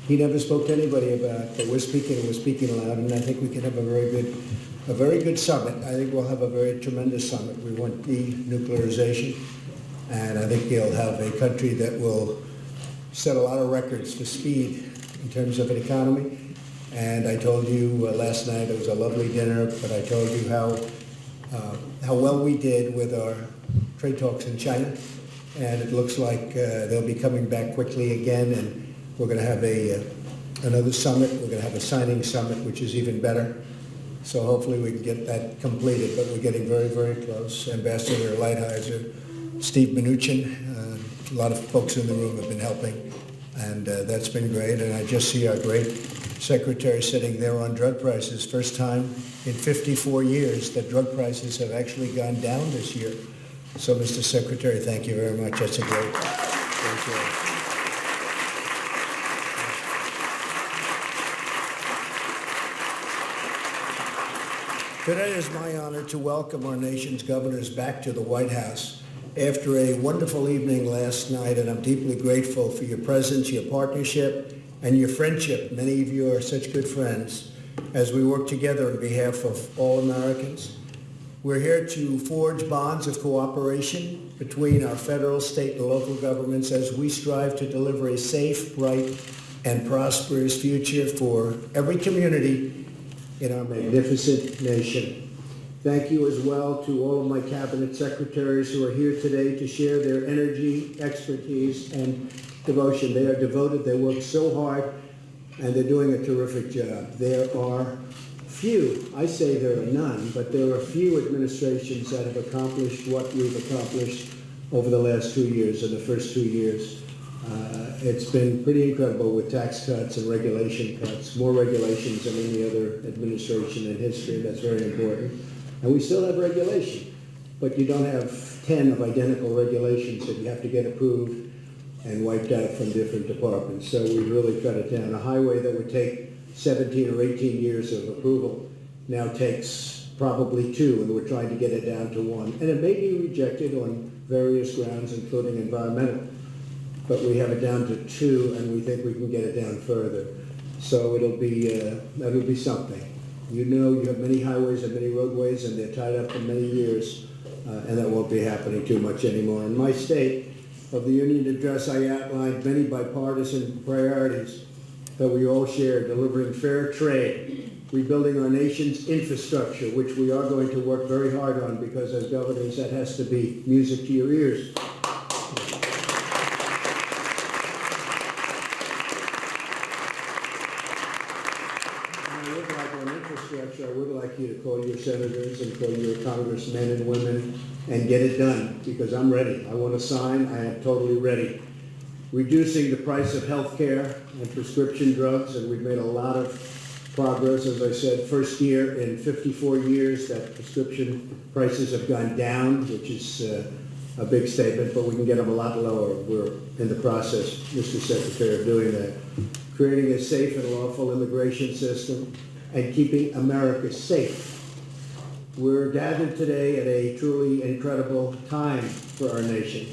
he never spoke to anybody about, but we're speaking loud, and I think we can have a very good summit. I think we'll have a very tremendous summit. We want denuclearization, and I think you'll have a country that will set a lot of records for speed in terms of an economy. And I told you last night, it was a lovely dinner, but I told you how well we did with our trade talks in China. And it looks like they'll be coming back quickly again, and we're going to have another summit. We're going to have a signing summit, which is even better. So hopefully we can get that completed, but we're getting very, very close. Ambassador Lighthizer, Steve Mnuchin, a lot of folks in the room have been helping, and that's been great. And I just see our great secretary sitting there on drug prices. First time in 54 years that drug prices have actually gone down this year. So, Mr. Secretary, thank you very much. That's a great job. Today is my honor to welcome our nation's governors back to the White House after a wonderful evening last night, and I'm deeply grateful for your presence, your partnership, and your friendship. Many of you are such good friends as we work together on behalf of all Americans. We're here to forge bonds of cooperation between our federal, state, and local governments as we strive to deliver a safe, bright, and prosperous future for every community in our magnificent nation. Thank you as well to all of my cabinet secretaries who are here today to share their energy, expertise, and devotion. They are devoted, they work so hard, and they're doing a terrific job. There are few, I say there are none, but there are few administrations that have accomplished what we've accomplished over the last 2 years, or the first 2 years. It's been pretty incredible with tax cuts and regulation cuts, more regulations than any other administration in history. That's very important. And we still have regulation, but you don't have 10 of identical regulations that you have to get approved and wiped out from different departments. So we really cut it down. A highway that would take 17 or 18 years of approval now takes probably 2, and we're trying to get it down to 1. And it may be rejected on various grounds, including environmental, but we have it down to 2, and we think we can get it down further. So that'll be something. You know, you have many highways and many roadways, and they're tied up for many years, and that won't be happening too much anymore. In my State of the Union address, I outlined many bipartisan priorities that we all share: delivering fair trade, rebuilding our nation's infrastructure, which we are going to work very hard on, because as governors, that has to be music to your ears. I would like you to call your senators and call your congressmen and women and get it done, because I'm ready. I want to sign. I am totally ready. Reducing the price of health care and prescription drugs, and we've made a lot of progress. As I said, first year in 54 years that prescription prices have gone down, which is a big statement, but we can get them a lot lower. We're in the process, Mr. Secretary, of doing that. Creating a safe and lawful immigration system and keeping America safe. We're gathered today at a truly incredible time for our nation.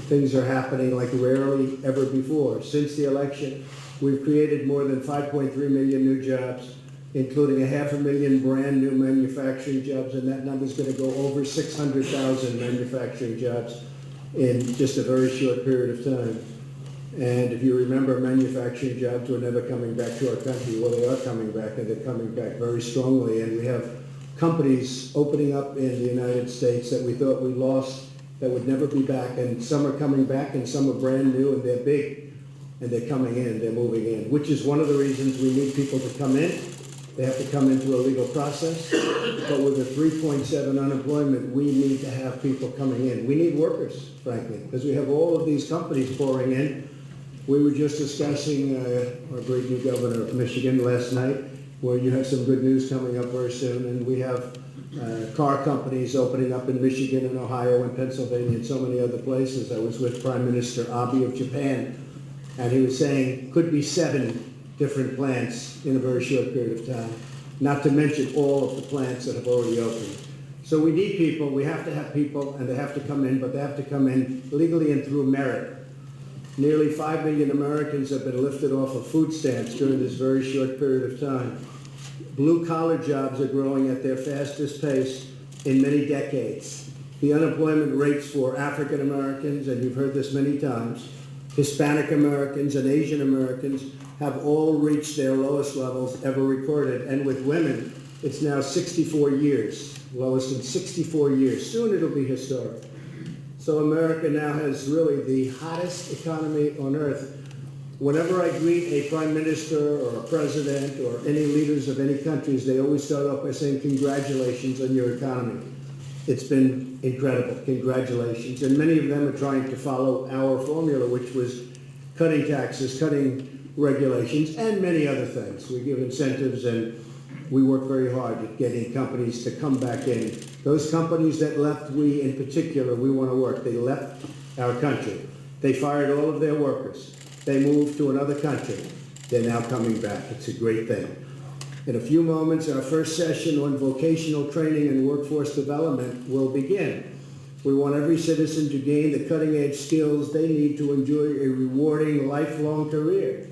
Things are happening like rarely ever before. Since the election, we've created more than 5.3 million new jobs, including 500,000 brand new manufacturing jobs, and that number is going to go over 600,000 manufacturing jobs in just a very short period of time. And if you remember, manufacturing jobs were never coming back to our country. Well, they are coming back, and they're coming back very strongly. And we have companies opening up in the United States that we thought we lost, that would never be back. And some are coming back, and some are brand new, and they're big. And they're coming in, they're moving in, which is one of the reasons we need people to come in. They have to come into a legal process. But with a 3.7 unemployment, we need to have people coming in. We need workers, frankly, because we have all of these companies pouring in. We were just discussing our great new governor of Michigan last night, where you have some good news coming up very soon. And we have car companies opening up in Michigan and Ohio and Pennsylvania and so many other places. I was with Prime Minister Abe of Japan, and he was saying could be 7 different plants in a very short period of time, not to mention all of the plants that have already opened. So we need people. We have to have people, and they have to come in, but they have to come in legally and through merit. Nearly 5 million Americans have been lifted off of food stamps during this very short period of time. Blue-collar jobs are growing at their fastest pace in many decades. The unemployment rates for African Americans, and you've heard this many times, Hispanic Americans and Asian Americans have all reached their lowest levels ever recorded. And with women, it's now 64 years, lowest in 64 years. Soon it'll be historic. So America now has really the hottest economy on earth. Whenever I greet a prime minister or a president or any leaders of any countries, they always start off by saying, congratulations on your economy. It's been incredible, congratulations. And many of them are trying to follow our formula, which was cutting taxes, cutting regulations, and many other things. We give incentives and we work very hard at getting companies to come back in. Those companies that left, we in particular, we want to work. They left our country. They fired all of their workers. They moved to another country. They're now coming back. It's a great thing. In a few moments, our first session on vocational training and workforce development will begin. We want every citizen to gain the cutting-edge skills they need to enjoy a rewarding, lifelong career.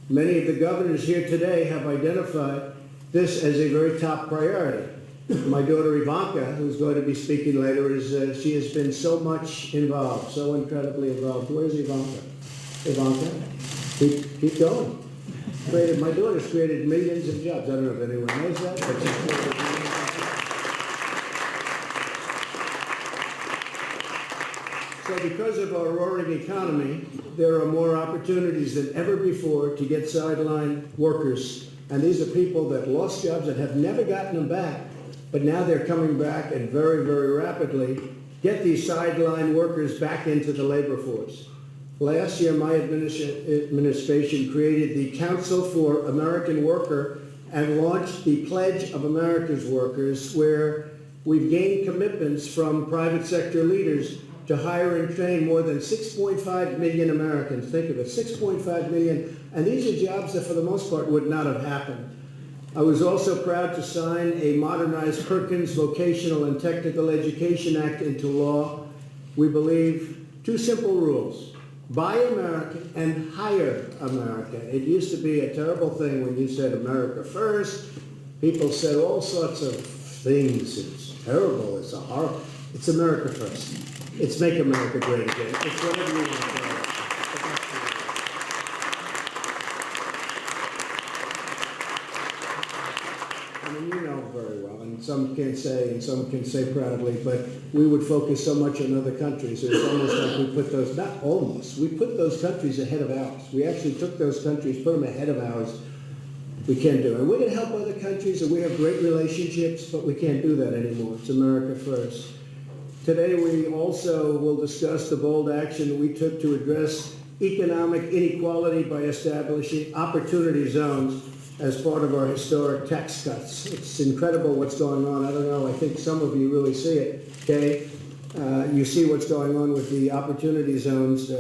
Many of the governors here today have identified this as a very top priority. My daughter Ivanka, who's going to be speaking later, she has been so much involved, so incredibly involved. Where's Ivanka? Ivanka, keep going. My daughter's created millions of jobs. I don't know if anyone knows that, but she's created millions of jobs. So because of our roaring economy, there are more opportunities than ever before to get sideline workers. And these are people that lost jobs and have never gotten them back, but now they're coming back and very, very rapidly get these sideline workers back into the labor force. Last year, my administration created the Council for American Worker and launched the Pledge of America's Workers, where we've gained commitments from private sector leaders to hire and train more than 6.5 million Americans. Think of it, 6.5 million. And these are jobs that, for the most part, would not have happened. I was also proud to sign a modernized Perkins Vocational and Technical Education Act into law. We believe two simple rules. Buy American and hire American. It used to be a terrible thing when you said America first. People said all sorts of things. It's terrible. It's a horror. It's America first. It's make America great again. It's whatever you want to call it. I mean, you know very well, and some can't say, and some can say proudly, but we would focus so much on other countries. It's almost like we put those, not almost, we put those countries ahead of ours. We actually took those countries, put them ahead of ours. We can't do it. And we can help other countries, and we have great relationships, but we can't do that anymore. It's America first. Today, we also will discuss the bold action we took to address economic inequality by establishing opportunity zones as part of our historic tax cuts. It's incredible what's going on. I don't know, I think some of you really see it, okay? You see what's going on with the opportunity zones,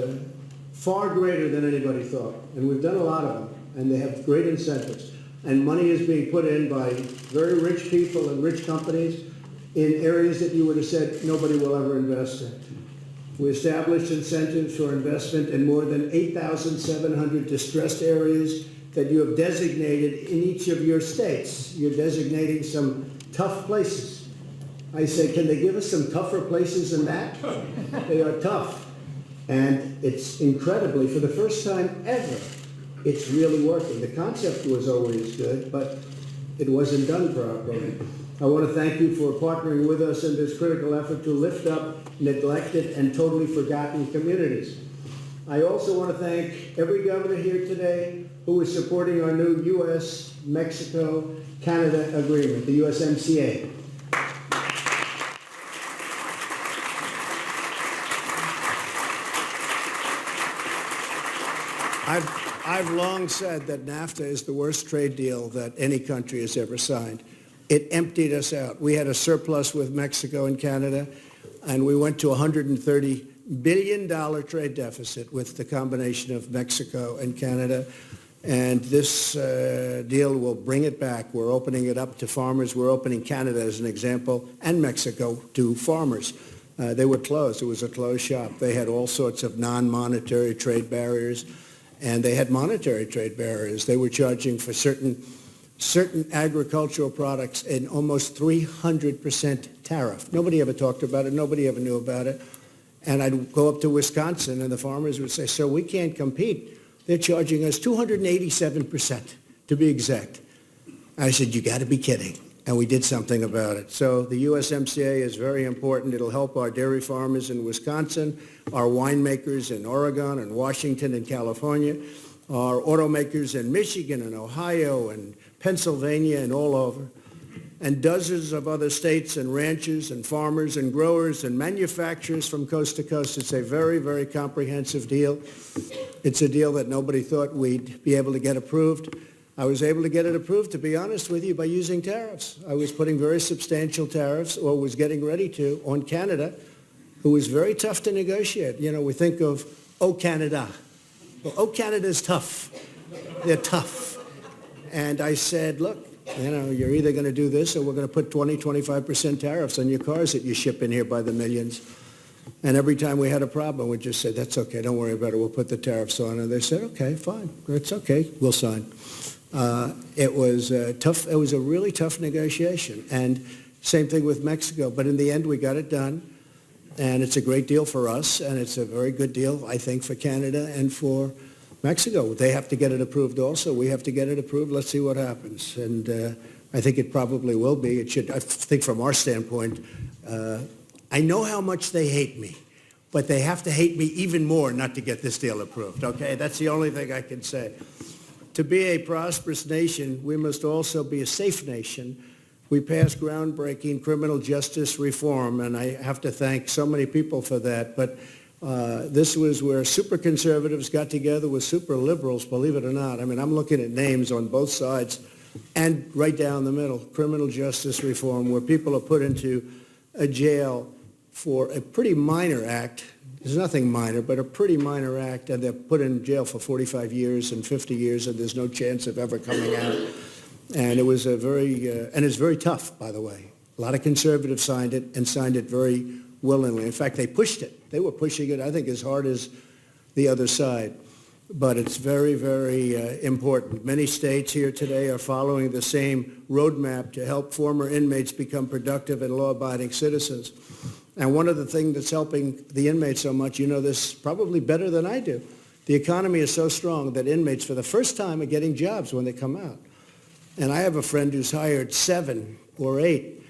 far greater than anybody thought. And we've done a lot of them, and they have great incentives. And money is being put in by very rich people and rich companies in areas that you would have said nobody will ever invest in. We established incentives for investment in more than 8,700 distressed areas that you have designated in each of your states. You're designating some tough places. I say, can they give us some tougher places than that? They are tough. And it's incredibly, for the first time ever, it's really working. The concept was always good, but it wasn't done properly. I want to thank you for partnering with us in this critical effort to lift up neglected and totally forgotten communities. I also want to thank every governor here today who is supporting our new U.S.-Mexico-Canada agreement, the USMCA. I've long said that NAFTA is the worst trade deal that any country has ever signed. It emptied us out. We had a surplus with Mexico and Canada, and we went to a $130 billion trade deficit with the combination of Mexico and Canada. And this deal will bring it back. We're opening it up to farmers. We're opening Canada as an example, and Mexico to farmers. They were closed. It was a closed shop. They had all sorts of non-monetary trade barriers, and they had monetary trade barriers. They were charging for certain agricultural products an almost 300% tariff. Nobody ever talked about it. Nobody ever knew about it. And I'd go up to Wisconsin, and the farmers would say, "Sir, we can't compete. They're charging us 287%, to be exact." I said, "You got to be kidding." And we did something about it. So the USMCA is very important. It'll help our dairy farmers in Wisconsin, our winemakers in Oregon and Washington and California, our automakers in Michigan and Ohio and Pennsylvania and all over, and dozens of other states and ranchers and farmers and growers and manufacturers from coast to coast. It's a very, very comprehensive deal. It's a deal that nobody thought we'd be able to get approved. I was able to get it approved, to be honest with you, by using tariffs. I was putting very substantial tariffs, or was getting ready to, on Canada, who was very tough to negotiate. You know, we think of, oh, Canada. Well, oh, Canada's tough. They're tough. And I said, look, you know, you're either going to do this or we're going to put 25% tariffs on your cars that you ship in here by the millions. And every time we had a problem, we just said, that's okay, don't worry about it, we'll put the tariffs on. And they said, okay, fine, it's okay, we'll sign. It was tough. It was a really tough negotiation. And same thing with Mexico. But in the end, we got it done. And it's a great deal for us. And it's a very good deal, I think, for Canada and for Mexico. They have to get it approved also. We have to get it approved. Let's see what happens. And I think it probably will be. It should. I think from our standpoint, I know how much they hate me. But they have to hate me even more not to get this deal approved. Okay? That's the only thing I can say. To be a prosperous nation, we must also be a safe nation. We passed groundbreaking criminal justice reform, and I have to thank so many people for that. But this was where super conservatives got together with super liberals, believe it or not. I mean, I'm looking at names on both sides and right down the middle, criminal justice reform, where people are put into a jail for a pretty minor act. There's nothing minor, but a pretty minor act, and they're put in jail for 45 years and 50 years, and there's no chance of ever coming out. And it was a very, and it's very tough, by the way. A lot of conservatives signed it and signed it very willingly. In fact, they pushed it. They were pushing it, I think, as hard as the other side. But it's very, very important. Many states here today are following the same roadmap to help former inmates become productive and law-abiding citizens. And one of the things that's helping the inmates so much, you know this probably better than I do, the economy is so strong that inmates for the first time are getting jobs when they come out. And I have a friend who's hired 7 or 8.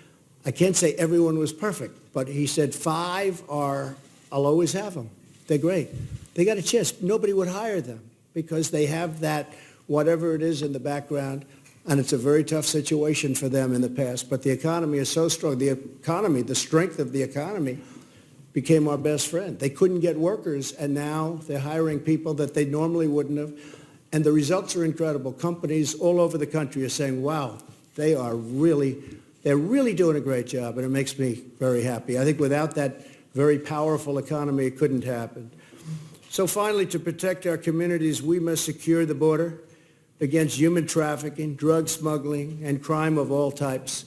I can't say everyone was perfect, but he said 5 are, I'll always have them. They're great. They got a chance. Nobody would hire them because they have that, whatever it is in the background, and it's a very tough situation for them in the past. But the economy is so strong. The economy, the strength of the economy became our best friend. They couldn't get workers, and now they're hiring people that they normally wouldn't have. And the results are incredible. Companies all over the country are saying, wow, they're really doing a great job, and it makes me very happy. I think without that very powerful economy, it couldn't happen. So finally, to protect our communities, we must secure the border against human trafficking, drug smuggling, and crime of all types.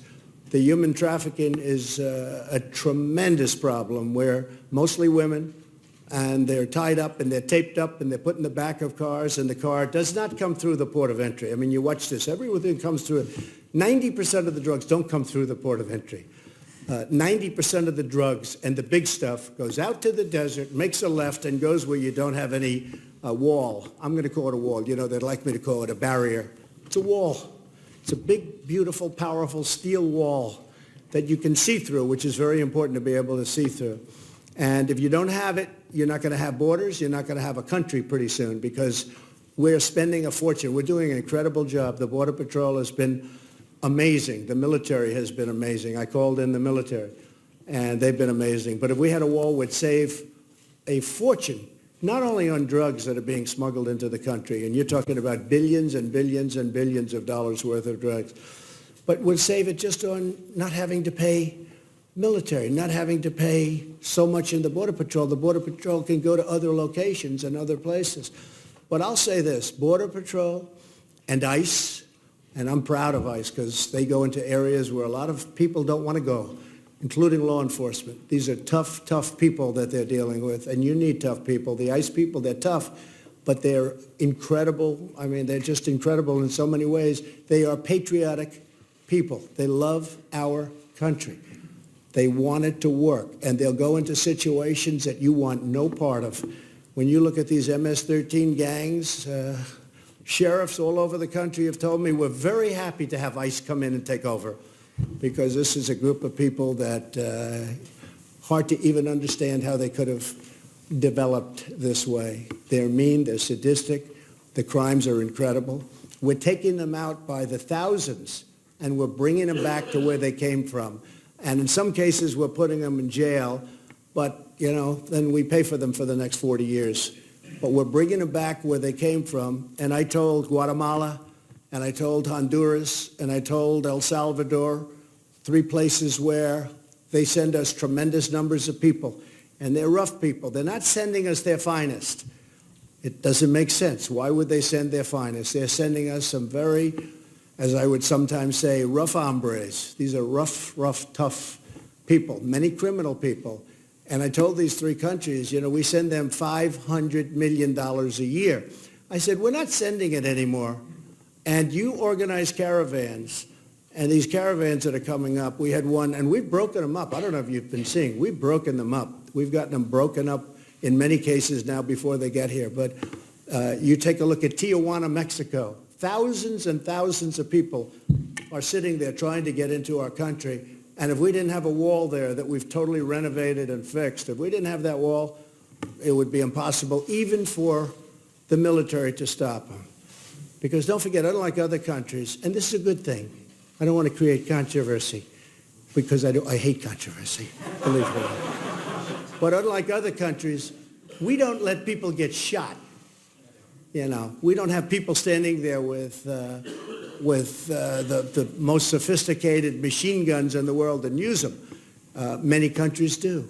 The human trafficking is a tremendous problem where mostly women, and they're tied up and they're taped up and they're put in the back of cars, and the car does not come through the port of entry. I mean, you watch this. Everything comes through it. 90% of the drugs don't come through the port of entry. 90% of the drugs and the big stuff goes out to the desert, makes a left, and goes where you don't have any wall. I'm going to call it a wall. You know, they'd like me to call it a barrier. It's a wall. It's a big, beautiful, powerful steel wall that you can see through, which is very important to be able to see through. And if you don't have it, you're not going to have borders. You're not going to have a country pretty soon because we're spending a fortune. We're doing an incredible job. The Border Patrol has been amazing. The military has been amazing. I called in the military, and they've been amazing. But if we had a wall, we'd save a fortune, not only on drugs that are being smuggled into the country, and you're talking about billions and billions and billions of dollars worth of drugs, but would save it just on not having to pay military, not having to pay so much in the Border Patrol. The Border Patrol can go to other locations and other places. But I'll say this, Border Patrol and ICE, and I'm proud of ICE because they go into areas where a lot of people don't want to go. including law enforcement. These are tough, tough people that they're dealing with, and you need tough people. The ICE people, they're tough, but they're incredible. I mean, they're just incredible in so many ways. They are patriotic people. They love our country. They want it to work, and they'll go into situations that you want no part of. When you look at these MS-13 gangs, sheriffs all over the country have told me we're very happy to have ICE come in and take over, because this is a group of people that hard to even understand how they could have developed this way. They're mean, they're sadistic, the crimes are incredible. We're taking them out by the thousands, and we're bringing them back to where they came from. And in some cases, we're putting them in jail, but, you know, then we pay for them for the next 40 years. But we're bringing them back where they came from. And I told Guatemala, and I told Honduras, and I told El Salvador, 3 places where they send us tremendous numbers of people. And they're rough people. They're not sending us their finest. It doesn't make sense. Why would they send their finest? They're sending us some very, as I would sometimes say, rough hombres. These are rough, tough people, many criminal people. And I told these 3 countries, you know, we send them $500 million a year. I said, we're not sending it anymore. And you organize caravans. And these caravans that are coming up, we had one, and we've broken them up. I don't know if you've been seeing. We've broken them up. We've gotten them broken up in many cases now before they get here. But you take a look at Tijuana, Mexico. Thousands and thousands of people are sitting there trying to get into our country. And if we didn't have a wall there that we've totally renovated and fixed, if we didn't have that wall, it would be impossible even for the military to stop them. Because don't forget, unlike other countries, and this is a good thing, I don't want to create controversy because I hate controversy, believe me. But unlike other countries, we don't let people get shot. You know, we don't have people standing there with the most sophisticated machine guns in the world and use them. Many countries do.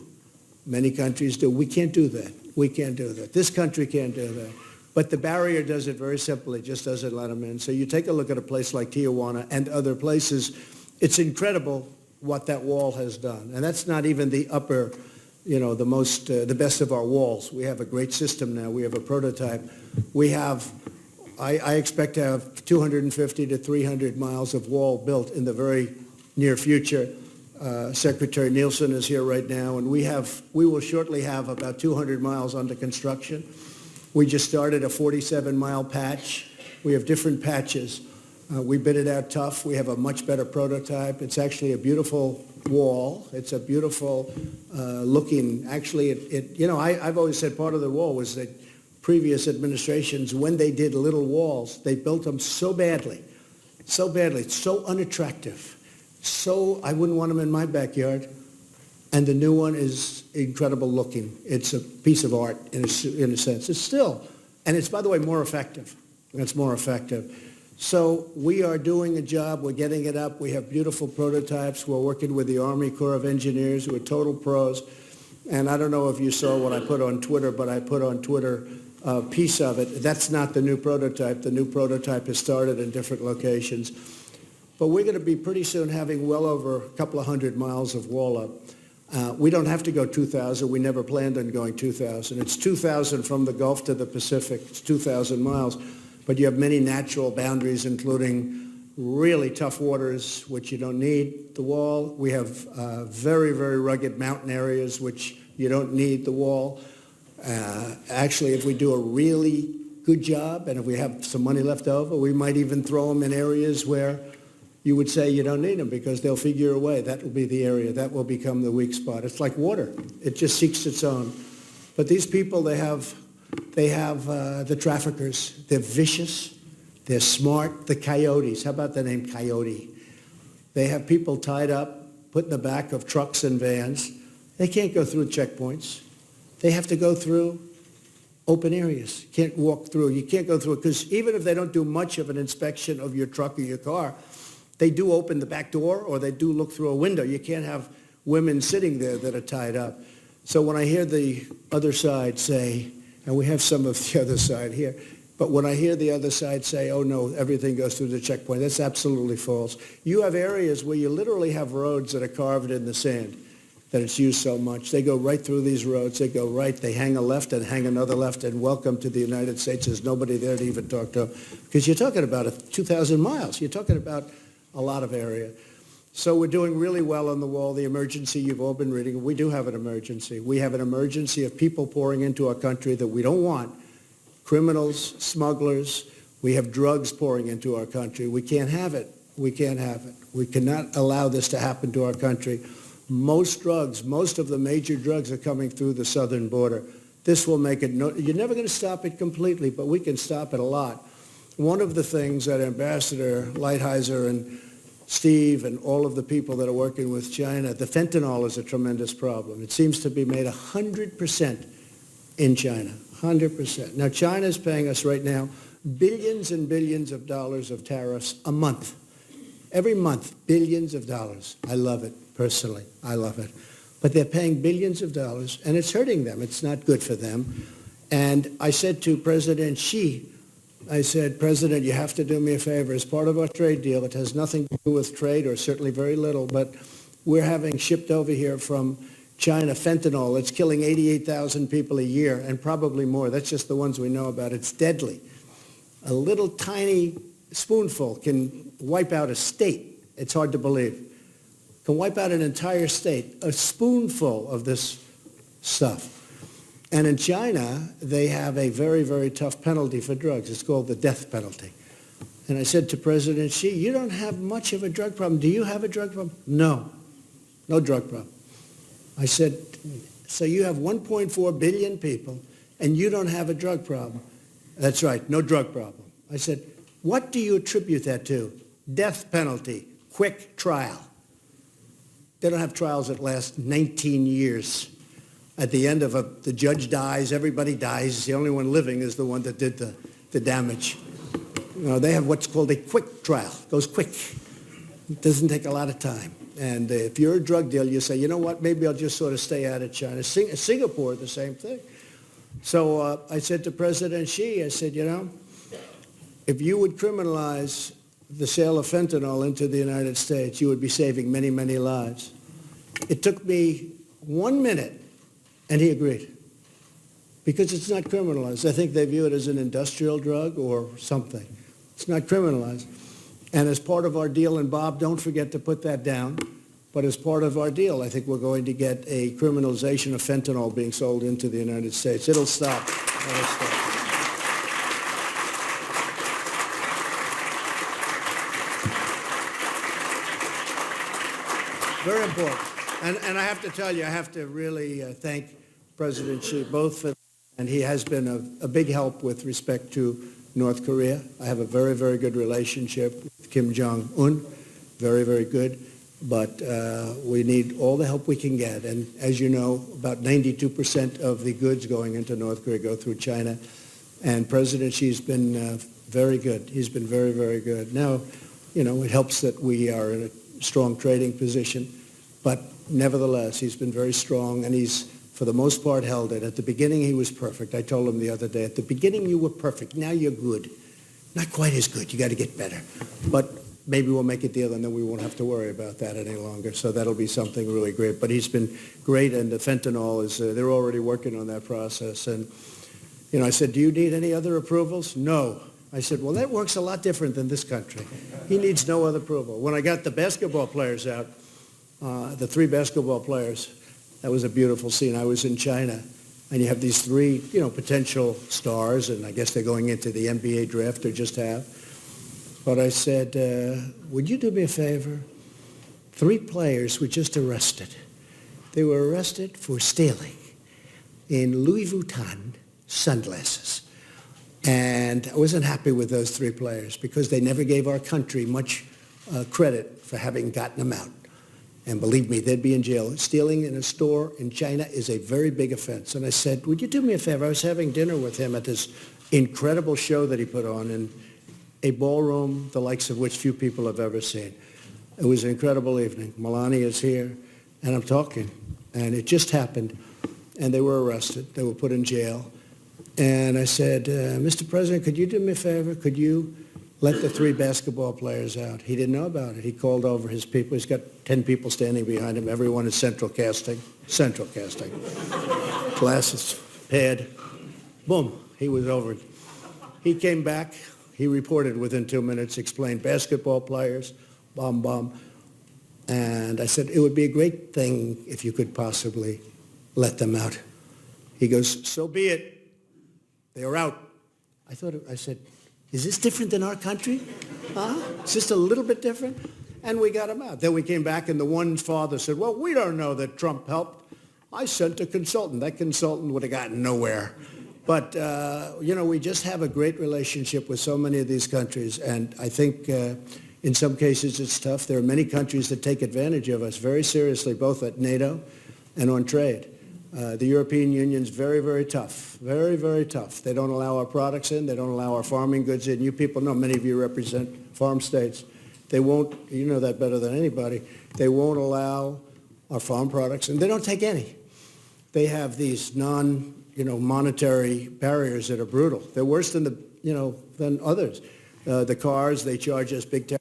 Many countries do. We can't do that. We can't do that. This country can't do that. But the barrier does it very simply. It just doesn't let them in. So you take a look at a place like Tijuana and other places. It's incredible what that wall has done. And that's not even the upper, you know, the best of our walls. We have a great system now. We have a prototype. We have, I expect to have 250 to 300 miles of wall built in the very near future. Secretary Nielsen is here right now, and we will shortly have about 200 miles under construction. We just started a 47-mile patch. We have different patches. We bid it out tough. We have a much better prototype. It's actually a beautiful wall. It's a beautiful looking, actually, you know, I've always said part of the wall was that previous administrations, when they did little walls, they built them so badly, it's so unattractive. So I wouldn't want them in my backyard. And the new one is incredible looking. It's a piece of art in a sense. It's still, and it's, by the way, more effective. It's more effective. So we are doing a job. We're getting it up. We have beautiful prototypes. We're working with the Army Corps of Engineers who are total pros. And I don't know if you saw what I put on Twitter, but I put on Twitter a piece of it. That's not the new prototype. The new prototype has started in different locations. But we're going to be pretty soon having well over a couple of 100 miles of wall up. We don't have to go 2,000. We never planned on going 2,000. It's 2,000 from the Gulf to the Pacific. It's 2,000 miles. But you have many natural boundaries, including really tough waters, which you don't need the wall. We have very, very rugged mountain areas, which you don't need the wall. Actually, if we do a really good job, and if we have some money left over, we might even throw them in areas where you would say you don't need them because they'll figure a way. That will be the area. That will become the weak spot. It's like water. It just seeks its own. But these people, they have the traffickers. They're vicious. They're smart. The coyotes. How about the name Coyote? They have people tied up, put in the back of trucks and vans. They can't go through checkpoints. They have to go through open areas. You can't walk through. You can't go through it because even if they don't do much of an inspection of your truck or your car, they do open the back door or they do look through a window. You can't have women sitting there that are tied up. So when I hear the other side say, and we have some of the other side here, But when I hear the other side say, oh no, everything goes through the checkpoint, that's absolutely false. You have areas where you literally have roads that are carved in the sand, that it's used so much. They go right through these roads. They go right. They hang a left and hang another left, and welcome to the United States. There's nobody there to even talk to. Because you're talking about 2,000 miles. You're talking about a lot of area. So we're doing really well on the wall. The emergency, you've all been reading, we do have an emergency. We have an emergency of people pouring into our country that we don't want. Criminals, smugglers. We have drugs pouring into our country. We can't have it. We can't have it. We cannot allow this to happen to our country. Most drugs, most of the major drugs are coming through the southern border. This will make it, you're never going to stop it completely, but we can stop it a lot. One of the things that Ambassador Lighthizer and Steve and all of the people that are working with China, the fentanyl is a tremendous problem. It seems to be made 100% in China, 100%. Now, China is paying us right now billions and billions of dollars of tariffs a month. Every month, billions of dollars. I love it, personally. I love it. But they're paying billions of dollars, and it's hurting them. It's not good for them. And I said to President Xi, I said, President, you have to do me a favor. As part of our trade deal, it has nothing to do with trade, or certainly very little, but we're having shipped over here from China fentanyl. It's killing 88,000 people a year, and probably more. That's just the ones we know about. It's deadly. A little tiny spoonful can wipe out a state. It's hard to believe. Can wipe out an entire state. A spoonful of this stuff. And in China, they have a very, very tough penalty for drugs. It's called the death penalty. And I said to President Xi, you don't have much of a drug problem. Do you have a drug problem? No. No drug problem. I said, so you have 1.4 billion people, and you don't have a drug problem. That's right, no drug problem. I said, what do you attribute that to? Death penalty, quick trial. They don't have trials that last 19 years. At the end of the judge dies, everybody dies. The only one living is the one that did the damage. You know, they have what's called a quick trial. It goes quick. It doesn't take a lot of time. And if you're a drug dealer, you say, you know what, maybe I'll just sort of stay out of China. Singapore, the same thing. So I said to President Xi, I said, you know, if you would criminalize the sale of fentanyl into the United States, you would be saving many, many lives. It took me 1 minute, and he agreed. Because it's not criminalized. I think they view it as an industrial drug or something. It's not criminalized. And as part of our deal, and Bob, don't forget to put that down, but as part of our deal, I think we're going to get a criminalization of fentanyl being sold into the United States. It'll stop. It'll stop. Very important. And I have to tell you, I have to really thank President Xi, both for, and he has been a big help with respect to North Korea. I have a very, very good relationship with Kim Jong-un, very, very good. But we need all the help we can get. And as you know, about 92% of the goods going into North Korea go through China. And President Xi's been very good. He's been very, very good. Now, you know, it helps that we are in a strong trading position. But nevertheless, he's been very strong, and he's, for the most part, held it. At the beginning, he was perfect. I told him the other day, at the beginning, you were perfect. Now you're good. Not quite as good. You got to get better. But maybe we'll make a deal, and then we won't have to worry about that any longer. So that'll be something really great. But he's been great, and the fentanyl is, they're already working on that process. And, you know, I said, do you need any other approvals? No. I said, well, that works a lot different than this country. He needs no other approval. When I got the basketball players out, the 3 basketball players, that was a beautiful scene. I was in China, and you have these 3, you know, potential stars, and I guess they're going into the NBA draft or just have. But I said, would you do me a favor? 3 players were just arrested. They were arrested for stealing in Louis Vuitton sunglasses. And I wasn't happy with those 3 players because they never gave our country much credit for having gotten them out. And believe me, they'd be in jail. Stealing in a store in China is a very big offense. And I said, would you do me a favor? I was having dinner with him at this incredible show that he put on in a ballroom, the likes of which few people have ever seen. It was an incredible evening. Melania is here, and I'm talking. And it just happened. And they were arrested. They were put in jail. And I said, Mr. President, could you do me a favor? Could you let the 3 basketball players out? He didn't know about it. He called over his people. He's got 10 people standing behind him. Everyone is central casting. Glasses, pad. Boom, he was over it. He came back. He reported within 2 minutes, explained basketball players, bomb. And I said, it would be a great thing if you could possibly let them out. He goes, so be it. They are out. I said, is this different than our country? Huh? Is this a little bit different? And we got them out. Then we came back and the one father said, well, we don't know that Trump helped. I sent a consultant. That consultant would have gotten nowhere. But, we just have a great relationship with so many of these countries. And I think in some cases it's tough. There are many countries that take advantage of us very seriously, both at NATO and on trade. The European Union's very, very tough. Very, very tough. They don't allow our products in. They don't allow our farming goods in. You people know, many of you represent farm states. They won't, you know that better than anybody, they won't allow our farm products in. They don't take any. They have these monetary barriers that are brutal. They're worse than than others. The cars, they charge us big taxes.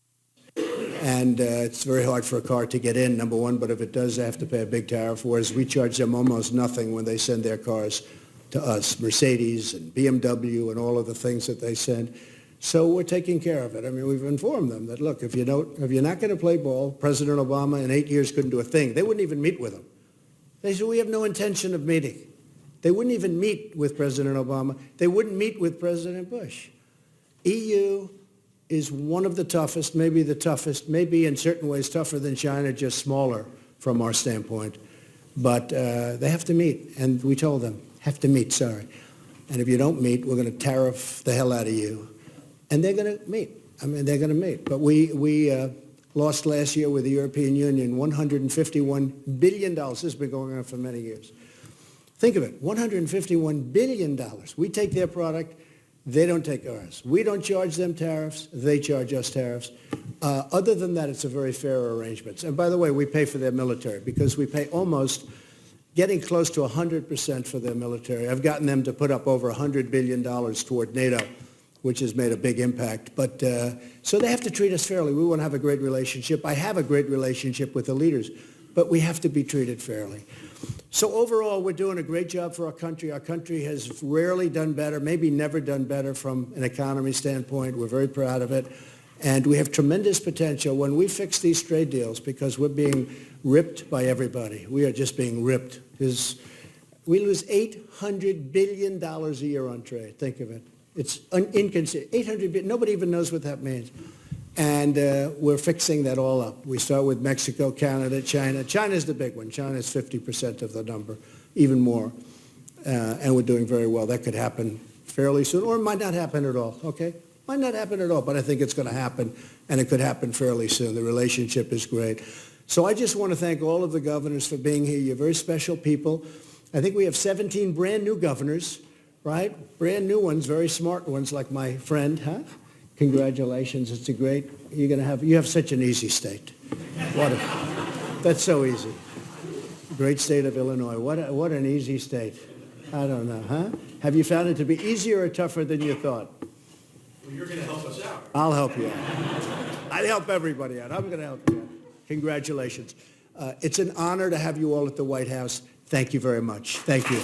And it's very hard for a car to get in, number one, but if it does, they have to pay a big tariff, whereas we charge them almost nothing when they send their cars to us, Mercedes and BMW and all of the things that they send. So we're taking care of it. I mean, we've informed them that, look, if you're not going to play ball, President Obama in 8 years couldn't do a thing. They wouldn't even meet with him. They said, we have no intention of meeting. They wouldn't even meet with President Obama. They wouldn't meet with President Bush. EU is one of the toughest, maybe the toughest, maybe in certain ways tougher than China, just smaller from our standpoint. But they have to meet, and we told them, have to meet, sorry. And if you don't meet, we're going to tariff the hell out of you. And they're going to meet. I mean, they're going to meet. But we lost last year with the European Union $151 billion. This has been going on for many years. Think of it, $151 billion. We take their product. They don't take ours. We don't charge them tariffs. They charge us tariffs. Other than that, it's a very fair arrangement. And by the way, we pay for their military because we pay almost getting close to 100% for their military. I've gotten them to put up over $100 billion toward NATO, which has made a big impact. But so they have to treat us fairly. We want to have a great relationship. I have a great relationship with the leaders, but we have to be treated fairly. So overall, we're doing a great job for our country. Our country has rarely done better, maybe never done better from an economy standpoint. We're very proud of it. And we have tremendous potential when we fix these trade deals because we're being ripped by everybody. We are just being ripped. We lose $800 billion a year on trade. Think of it. It's inconceivable. 800 billion. Nobody even knows what that means. And we're fixing that all up. We start with Mexico, Canada, China. China's the big one. China's 50% of the number, even more. And we're doing very well. That could happen fairly soon, or it might not happen at all, okay? Might not happen at all, but I think it's going to happen, and it could happen fairly soon. The relationship is great. So I just want to thank all of the governors for being here. You're very special people. I think we have 17 brand new governors, right? Brand new ones, very smart ones like my friend, huh? Congratulations, it's a great, you have such an easy state. That's so easy. Great state of Illinois, what an easy state. I don't know, huh? Have you found it to be easier or tougher than you thought? Well, you're going to help us out. I'll help you out. I'd help everybody out. I'm going to help you out. Congratulations. It's an honor to have you all at the White House. Thank you very much. Thank you.